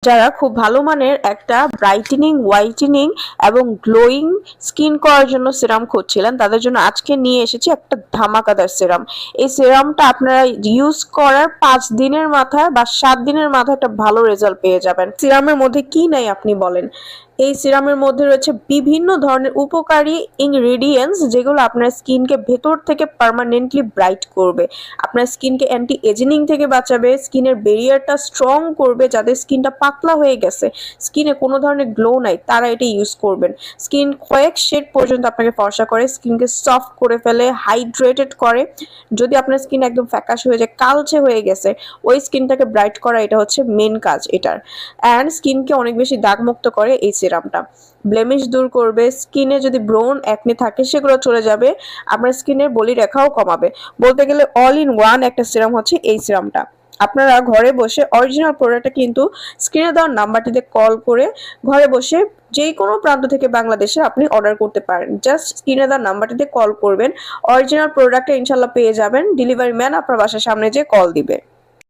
যারা খুব ভালো মানের একটা ব্রাইটেনিং, হোয়াইটেনিং এবং গ্লোয়িং স্কিন করার জন্য সিরাম খুঁজছিলেন, তাদের জন্য আজকে নিয়ে এসেছি একটা ধামাকাদার সিরাম। এই সিরামটা আপনারা ইউজ করার 5 দিনের মাথায় বা 7 দিনের মাথায় একটা ভালো রেজাল্ট পেয়ে যাবেন। সিরামের মধ্যে কি নাই আপনি বলেন? এই সিরামের মধ্যে রয়েছে বিভিন্ন ধরনের উপকারী ইনগ্রেডিয়েন্টস, যেগুলো আপনার স্কিনকে ভেতর থেকে পার্মানেন্টলি ব্রাইট করবে, আপনার স্কিনকে অ্যান্টি এজিং থেকে বাঁচাবে, স্কিনের ব্যারিয়ারটা স্ট্রং করবে। যাদের স্কিনটা পাতলা হয়ে গেছে, স্কিনে কোনো ধরনের গ্লো নাই, তারা এটা ইউজ করবেন। স্কিন কয়েক শেড পর্যন্ত আপনাকে ফর্সা করে, স্কিনকে সফট করে ফেলে, হাইড্রেটেড করে। যদি আপনার স্কিন একদম ফ্যাকাশ হয়ে যায়, কালচে হয়ে গেছে, ওই স্কিনটাকে ব্রাইট করা এটা হচ্ছে মেন কাজ এটার। অ্যান্ড স্কিনকে অনেক বেশি দাগমুক্ত করে এই সিরামটা। ব্লেমিশ দূর করবে, স্কিনে যদি ব্রোন একনি থাকে সেগুলো চলে যাবে, আপনার স্কিনের বলি রেখাও কমাবে। বলতে গেলে অল ইন ওয়ান একটা সিরাম হচ্ছে এই সিরামটা। আপনারা ঘরে বসে অরিজিনাল প্রোডাক্টটা কিন্তু স্ক্রিনে দেওয়ার নাম্বারটিতে কল করে ঘরে বসে যে কোনো প্রান্ত থেকে বাংলাদেশে আপনি অর্ডার করতে পারেন। জাস্ট স্ক্রিনে দেওয়ার নাম্বারটিতে কল করবেন, অরিজিনাল প্রোডাক্টটা ইনশাল্লাহ পেয়ে যাবেন। ডেলিভারি ম্যান আপনার বাসার সামনে যেয়ে কল দিবে।